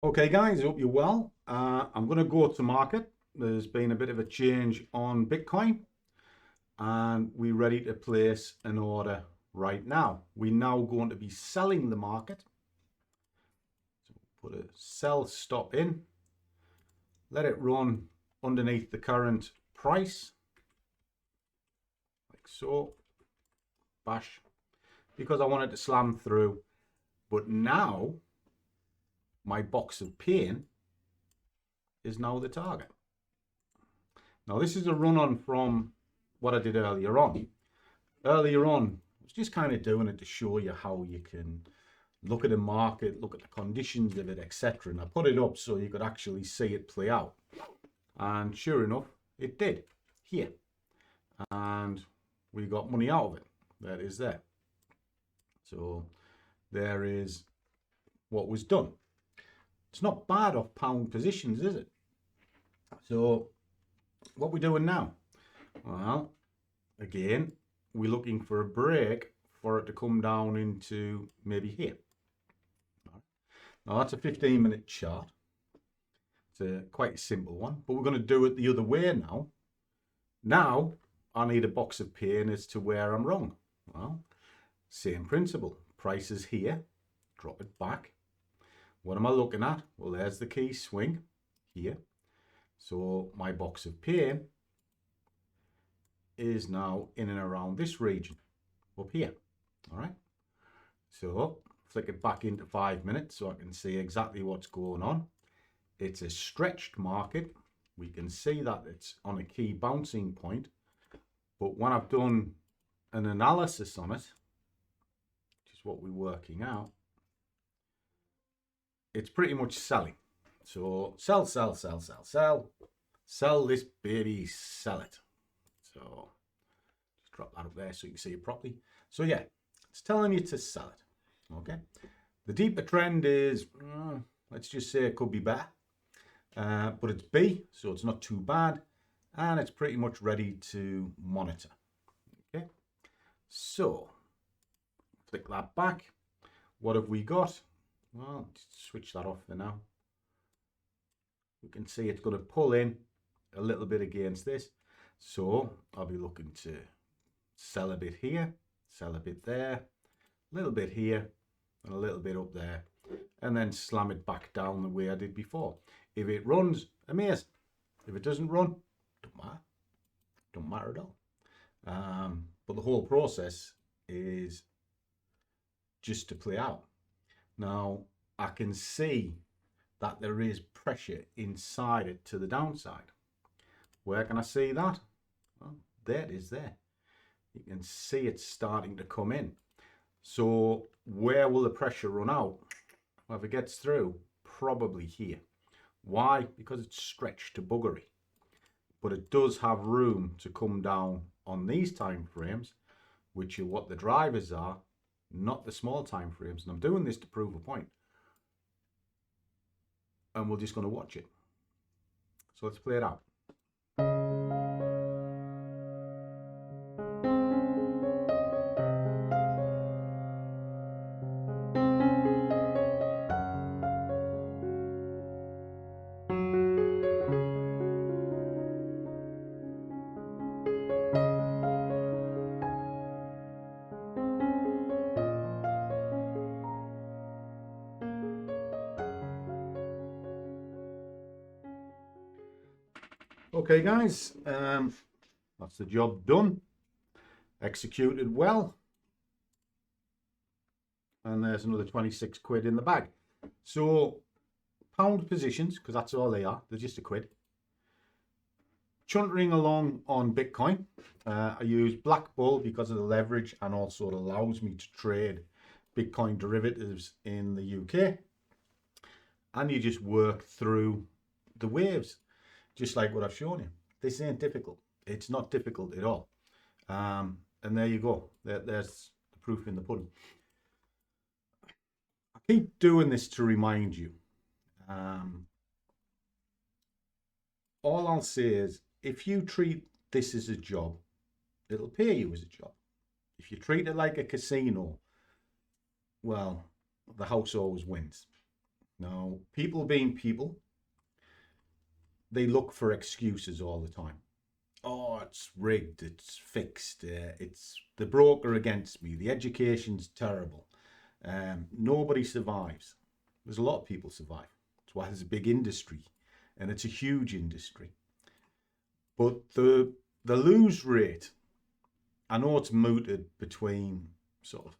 Okay, guys, hope you're well. I'm going to go to market. There's been a bit of a change on Bitcoin, and we're ready to place an order right now. We're now going to be selling the market. So put a sell stop in, let it run underneath the current price, like so. Bash, because I want it to slam through. But now my box of pain is now the target. Now this is a run on from what I did earlier on. Earlier on, I was just kind of doing it to show you how you can look at a market, look at the conditions of it, etc. And I put it up so you could actually see it play out. And sure enough, it did here. And we got money out of it. That is there. So there is what was done. It's not bad off pound positions, is it? So what we're doing now? Well, again, we're looking for a break for it to come down into maybe here. Now that's a 15-minute chart. It's quite a simple one, but we're going to do it the other way now. Now I need a box of pain as to where I'm wrong. Well, same principle. Price is here, drop it back. What am I looking at? Well, there's the key swing here. So my box of pain is now in and around this region up here. All right. So flick it back into 5 minutes so I can see exactly what's going on. It's a stretched market. We can see that it's on a key bouncing point. But when I've done an analysis on it, which is what we're working out, it's pretty much selling. So sell, sell, sell, sell, sell. Sell this baby, sell it. So just drop that up there so you can see it properly. So yeah, it's telling you to sell it. Okay. The deeper trend is, let's just say it could be better. But it's B, so it's not too bad. And it's pretty much ready to monitor. Okay. So flick that back. What have we got? Well, switch that off for now. We can see it's going to pull in a little bit against this. So I'll be looking to sell a bit here, sell a bit there, a little bit here, and a little bit up there, and then slam it back down the way I did before. If it runs, amazing. If it doesn't run, don't matter. Don't matter at all. But the whole process is just to play out. Now, I can see that there is pressure inside it to the downside. Where can I see that? Well, there it is there. You can see it starting to come in. So where will the pressure run out? Well, if it gets through, probably here. Why? Because it's stretched to buggery. But it does have room to come down on these time frames, which are what the drivers are, not the small time frames. And I'm doing this to prove a point. And we're just going to watch it. So let's play it out. Okay, guys, that's the job done. Executed well. And there's another 26 quid in the bag. So pound positions, because that's all they are, they're just a quid. Chuntering along on Bitcoin. I use Black Bull because of the leverage, and also it allows me to trade Bitcoin derivatives in the UK. And you just work through the waves, just like what I've shown you. This ain't difficult. It's not difficult at all. And there you go. There's the proof in the pudding. I keep doing this to remind you. All I'll say is, if you treat this as a job, it'll pay you as a job. If you treat it like a casino, well, the house always wins. Now, people being people, they look for excuses all the time. Oh, it's rigged, it's fixed, it's the broker against me, the education's terrible. Nobody survives. There's a lot of people survive. That's why there's a big industry, and it's a huge industry. But the lose rate, I know it's mooted between sort of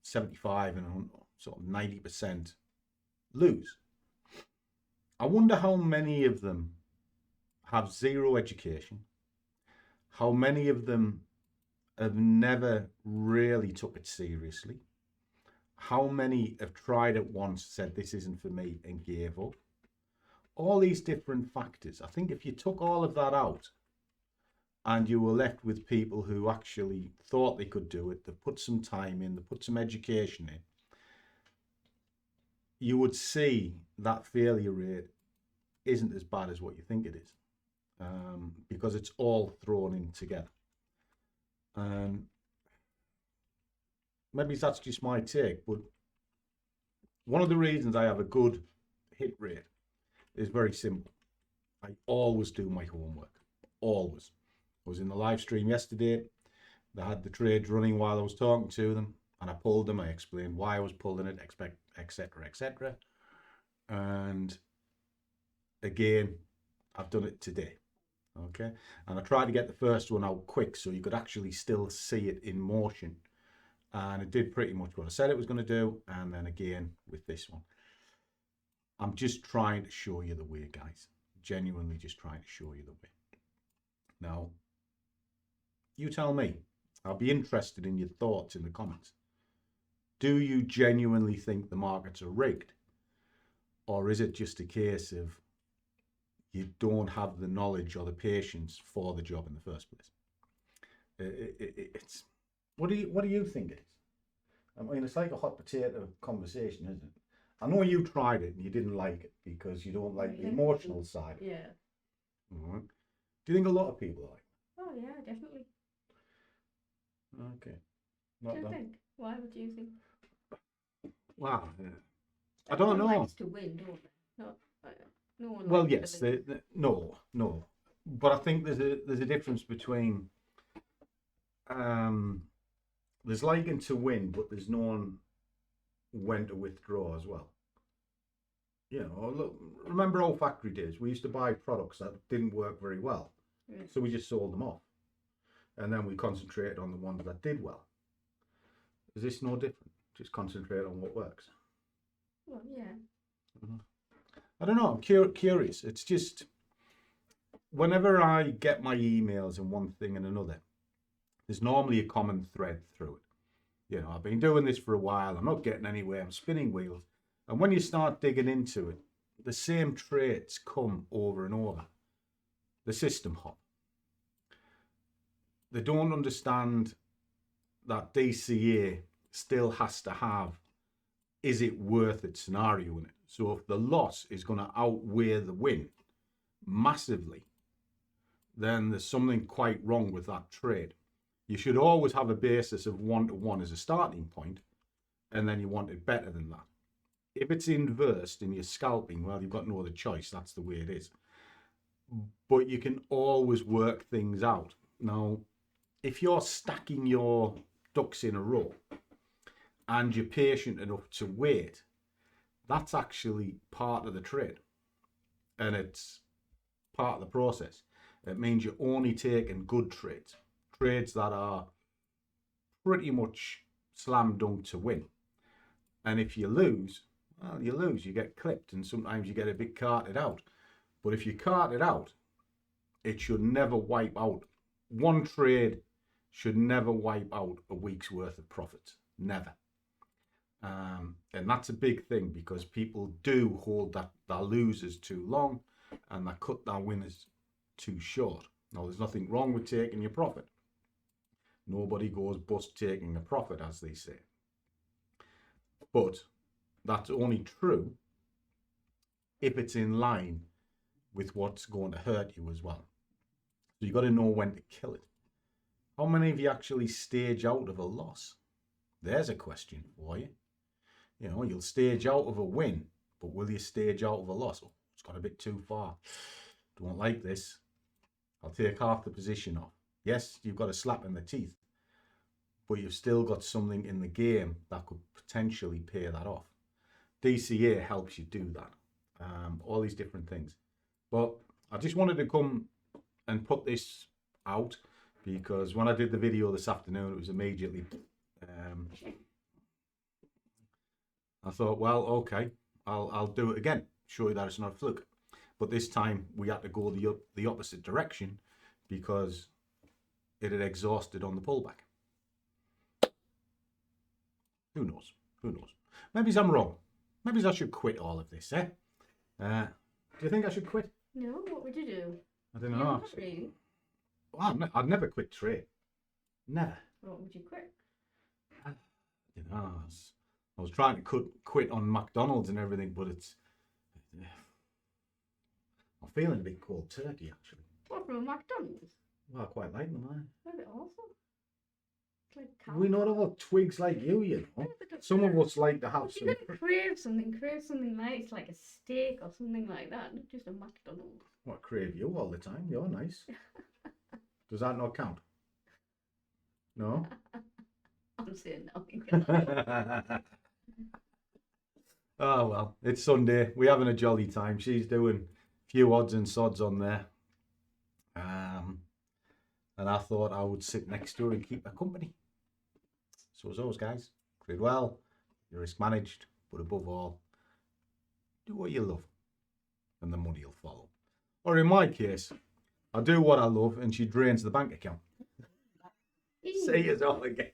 75 and sort of 90% lose. I wonder how many of them have zero education, how many of them have never really took it seriously, how many have tried it once, said this isn't for me and gave up. All these different factors. I think if you took all of that out and you were left with people who actually thought they could do it, they put some time in, they put some education in, you would see that failure rate isn't as bad as what you think it is, because it's all thrown in together. Maybe that's just my take, but one of the reasons I have a good hit rate is very simple. I always do my homework, always. I was in the live stream yesterday. They had the trades running while I was talking to them, and I pulled them. I explained why I was pulling it, etc., etc. And again, I've done it today. Okay, and I tried to get the first one out quick so you could actually still see it in motion, and it did pretty much what I said it was going to do. And then again with this one, I'm just trying to show you the way, guys. Genuinely just trying to show you the way. Now, you tell me. I'll be interested in your thoughts in the comments. Do you genuinely think the markets are rigged? Or is it just a case of you don't have the knowledge or the patience for the job in the first place? It's what do you think it is? I mean, it's like a hot potato conversation, isn't it? I know you tried it and you didn't like it because you don't like the emotional side. Yeah. Mm-hmm. Do you think a lot of people like it? Oh yeah, definitely. Okay. What do you think? Why would you think? Wow. Yeah. I don't know. Likes to win, don't they? No one. Well, yes. No. But I think there's a difference between there's liking to win, but there's knowing when to withdraw as well. You know, look, remember old factory days? We used to buy products that didn't work very well, so we just sold them off, and then we concentrated on the ones that did well. Is this no different? Just concentrate on what works. Well, yeah. Mm-hmm. I don't know. I'm curious. It's just whenever I get my emails and one thing and another, there's normally a common thread through it. You know, I've been doing this for a while. I'm not getting anywhere. I'm spinning wheels. And when you start digging into it, the same traits come over and over. The system hop. They don't understand that DCA still has to have, is it worth it scenario in it. So if the loss is going to outweigh the win massively, then there's something quite wrong with that trade. You should always have a basis of 1-to-1 as a starting point, and then you want it better than that. If it's inversed and you're scalping, well, you've got no other choice. That's the way it is. But you can always work things out. Now, if you're stacking your ducks in a row and you're patient enough to wait, that's actually part of the trade. And it's part of the process. It means you're only taking good trades. Trades that are pretty much slam dunk to win. And if you lose, well, you lose. You get clipped, and sometimes you get a bit carted out. But if you cart it out, it should never wipe out. One trade should never wipe out a week's worth of profits. Never. And that's a big thing because people do hold their losers too long and they cut their winners too short. Now, there's nothing wrong with taking your profit. Nobody goes bust taking a profit, as they say. But that's only true if it's in line with what's going to hurt you as well. So you've got to know when to kill it. How many of you actually stage out of a loss? There's a question for you. You know, you'll stage out of a win but will you stage out of a loss? Oh, it's gone a bit too far. Don't like this. I'll take half the position off. Yes, you've got a slap in the teeth, but you've still got something in the game that could potentially pay that off. DCA helps you do that. All these different things. But I just wanted to come and put this out because when I did the video this afternoon, it was immediately... I thought, well, okay, I'll do it again. Show you that it's not a fluke. But this time we had to go the opposite direction because it had exhausted on the pullback. Who knows? Who knows? Maybe I'm wrong. Maybe I should quit all of this, eh? Do you think I should quit? No, what would you do? I don't Yeah, know. not really. Well, I'd never quit trade. Never. What would you quit? You know, I was trying to quit on McDonald's and everything, but it's... I'm feeling a bit cold turkey, actually. What, from a McDonald's? Well, I quite like them, They're a bit awesome. It's like cow. we're not all twigs like you know. Some of us like to have If some... you're going to crave something nice, like a steak or something like that, not just a McDonald's. What, crave you all the time? You're nice. Does that not count? No? I'm saying no. Oh, well, it's Sunday. We're having a jolly time. She's doing a few odds and sods on there. And I thought I would sit next to her and keep her company. So as always, guys, trade well, you're risk managed, but above all, do what you love and the money will follow. Or in my case, I do what I love and she drains the bank account. See you all again.